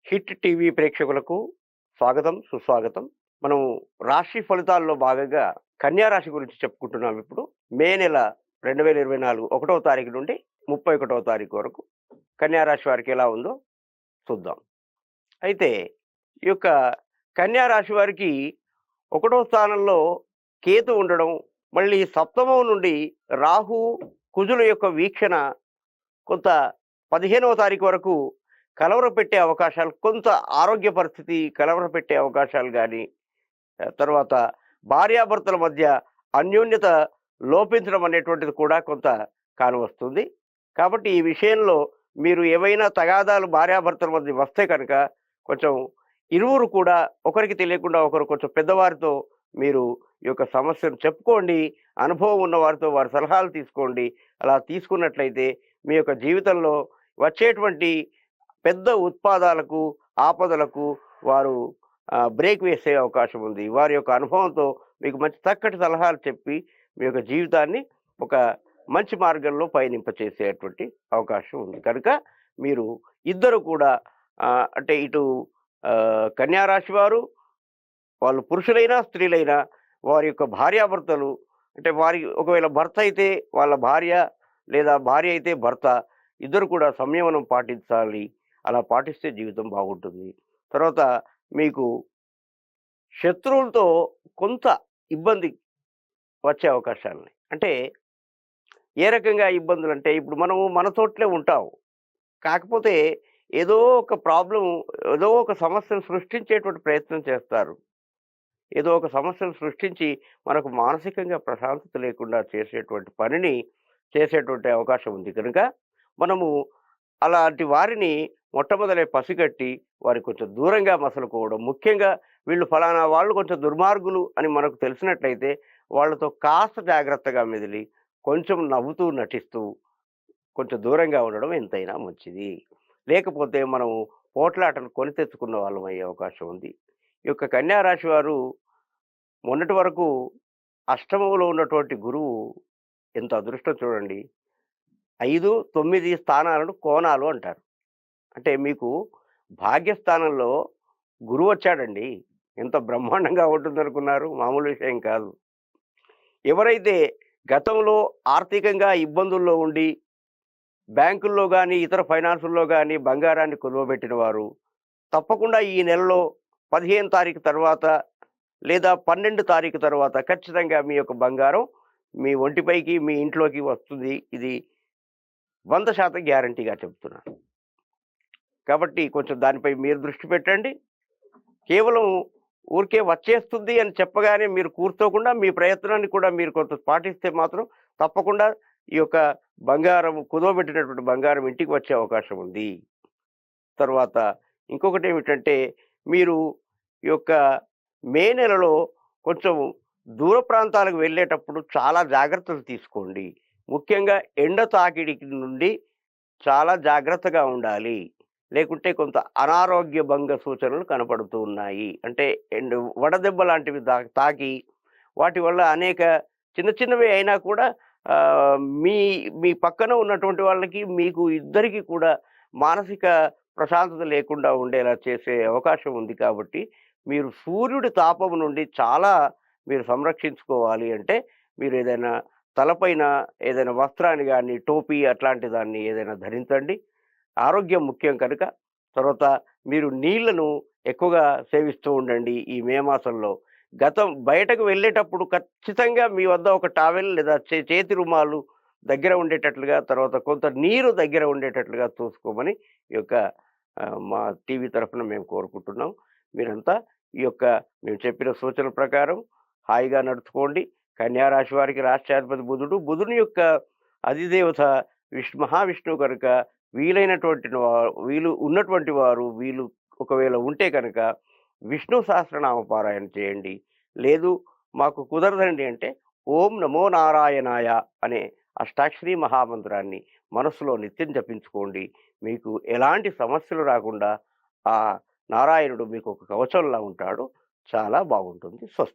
Hit TV ప్రేక్షకులకు స్వాగతం, సుస్వాగతం. మనం రాశి ఫలితాల్లో భాగంగా కన్యా రాశి గురించి చెప్పుకుంటున్నాం ఇప్పుడు. మే నెల 2024 ఒకటవ తారీఖు నుండి 31వ తారీఖు వరకు కన్యా రాశి వారికి ఎలా ఉందో చూద్దాం. అయితే ఈ యొక్క కన్యా రాశి వారికి ఒకటో స్థానంలో కేతు ఉండడం, మళ్ళీ సప్తమం నుండి రాహు, కుజుల యొక్క వీక్షణ కొంత 15వ తారీఖు వరకు కలవరపెట్టే అవకాశాలు, కొంత ఆరోగ్య పరిస్థితి కలవరపెట్టే అవకాశాలు గానీ, తర్వాత భార్యాభర్తల మధ్య అన్యోన్యత లోపించడం అనేటువంటిది కూడా కొంత కానవస్తుంది. కాబట్టి ఈ విషయంలో మీరు ఏవైనా తగాదాలు భార్యాభర్తల మధ్య వస్తే కనుక కొంచెం ఇరువురు కూడా ఒకరికి తెలియకుండా ఒకరు కొంచెం పెద్దవారితో మీరు ఈ యొక్క సమస్యను చెప్పుకోండి. అనుభవం ఉన్న వారితో వారి సలహాలు తీసుకోండి. అలా తీసుకున్నట్లయితే మీ యొక్క జీవితంలో వచ్చేటువంటి పెద్ద ఉత్పాదాలకు, ఆపదలకు వారు బ్రేక్ వేసే అవకాశం ఉంది. వారి యొక్క అనుభవంతో మీకు మంచి చక్కటి సలహాలు చెప్పి మీ యొక్క జీవితాన్ని ఒక మంచి మార్గంలో పయనింపచేసేటువంటి అవకాశం ఉంది. కనుక మీరు ఇద్దరు కూడా అంటే ఇటు కన్యా రాశి వారు, వాళ్ళు పురుషులైనా, స్త్రీలైనా వారి యొక్క భార్యాభర్తలు, అంటే వారి ఒకవేళ భర్త అయితే వాళ్ళ భార్య, లేదా భార్య అయితే భర్త, ఇద్దరు కూడా సంయమనం పాటించాలి. అలా పాటిస్తే జీవితం బాగుంటుంది. తర్వాత మీకు శత్రువులతో కొంత ఇబ్బంది వచ్చే అవకాశాలున్నాయి. అంటే ఏ రకంగా ఇబ్బందులంటే, ఇప్పుడు మనము మన తోటలే ఉంటాం. కాకపోతే ఏదో ఒక ప్రాబ్లమ్, ఏదో ఒక సమస్యను సృష్టించేటువంటి ప్రయత్నం చేస్తారు. ఏదో ఒక సమస్యను సృష్టించి మనకు మానసికంగా ప్రశాంతత లేకుండా చేసేటువంటి పనిని చేసేటువంటి అవకాశం ఉంది. కనుక మనము అలాంటి వారిని మొట్టమొదలే పసిగట్టి వారికి కొంచెం దూరంగా మసలుకోవడం. ముఖ్యంగా వీళ్ళు ఫలానా వాళ్ళు కొంచెం దుర్మార్గులు అని మనకు తెలిసినట్లయితే వాళ్ళతో కాస్త జాగ్రత్తగా మెదిలి, కొంచెం నవ్వుతూ, నటిస్తూ కొంచెం దూరంగా ఉండడం ఎంతైనా మంచిది. లేకపోతే మనం పోట్లాటను కొని తెచ్చుకున్న వాళ్ళం అయ్యే అవకాశం ఉంది. ఈ యొక్క కన్యా రాశి వారు మొన్నటి వరకు అష్టమంలో ఉన్నటువంటి గురువు ఎంత అదృష్టం చూడండి. 5, 9 స్థానాలను కోణాలు అంటారు. అంటే మీకు భాగ్యస్థానంలో గురువొచ్చాడండి. ఎంత బ్రహ్మాండంగా ఉంటుందనుకున్నారు? మామూలు విషయం కాదు. ఎవరైతే గతంలో ఆర్థికంగా ఇబ్బందుల్లో ఉండి, బ్యాంకుల్లో గానీ, ఇతర ఫైనాన్సుల్లో గానీ బంగారాన్ని కుదువబెట్టిన వారు, తప్పకుండా ఈ నెలలో 15 తారీఖు తర్వాత, లేదా 12 తారీఖు తర్వాత ఖచ్చితంగా మీ యొక్క బంగారం మీ ఒంటిపైకి, మీ ఇంట్లోకి వస్తుంది. ఇది 100% గ్యారంటీగా చెప్తున్నాను. కాబట్టి కొంచెం దానిపై మీరు దృష్టి పెట్టండి. కేవలం ఊరికే వచ్చేస్తుంది అని చెప్పగానే మీరు కూర్చోకుండా మీ ప్రయత్నాన్ని కూడా మీరు కొంత పాటిస్తే మాత్రం తప్పకుండా ఈ యొక్క బంగారం, కుదవబెట్టినటువంటి బంగారం ఇంటికి వచ్చే అవకాశం ఉంది. తర్వాత ఇంకొకటేమిటంటే, మీరు ఈ యొక్క మే నెలలో కొంచెం దూర ప్రాంతాలకు వెళ్ళేటప్పుడు చాలా జాగ్రత్తలు తీసుకోండి. ముఖ్యంగా ఎండ తాకిడికి నుండి చాలా జాగ్రత్తగా ఉండాలి. లేకుంటే కొంత అనారోగ్య భంగ సూచనలు కనపడుతూ ఉన్నాయి. అంటే వడదెబ్బ లాంటివి తాకి వాటి వల్ల అనేక చిన్న చిన్నవి అయినా కూడా మీ మీ పక్కన ఉన్నటువంటి వాళ్ళకి, మీకు ఇద్దరికీ కూడా మానసిక ప్రశాంతత లేకుండా ఉండేలా చేసే అవకాశం ఉంది. కాబట్టి మీరు సూర్యుడి తాపం నుండి చాలా మీరు సంరక్షించుకోవాలి అంటే, మీరు ఏదైనా తలపైన ఏదైనా వస్త్రాన్ని గానీ, టోపీ అట్లాంటి దాన్ని ఏదైనా ధరించండి. ఆరోగ్యం ముఖ్యం కనుక. తర్వాత మీరు నీళ్లను ఎక్కువగా సేవిస్తూ ఉండండి ఈ మే మాసంలో. బయటకు వెళ్ళేటప్పుడు ఖచ్చితంగా మీ వద్ద ఒక టవల్ లేదా చేతి రుమాలు దగ్గర ఉండేటట్లుగా, తర్వాత కొంత నీరు దగ్గర ఉండేటట్లుగా చూసుకోమని ఈ యొక్క మా టీవీ తరఫున మేము కోరుకుంటున్నాం. మీరంతా ఈ యొక్క మేము చెప్పిన సూచనల ప్రకారం హాయిగా నడుచుకోండి. కన్యా రాశి వారికి రాష్ట్రాధిపతి బుధుడు. బుధుని యొక్క అధిదేవత మహావిష్ణువు కనుక, వీలు ఉన్నటువంటి వారు, వీలు ఒకవేళ ఉంటే కనుక విష్ణు సహస్రనామ పారాయణ చేయండి. లేదు మాకు కుదరదండి అంటే ఓం నమో నారాయణాయ అనే అష్టాక్షరీ మహామంత్రాన్ని మనస్సులో నిత్యం జపించుకోండి. మీకు ఎలాంటి సమస్యలు రాకుండా ఆ నారాయణుడు మీకు ఒక కవచంలా ఉంటాడు. చాలా బాగుంటుంది. స్వస్తి.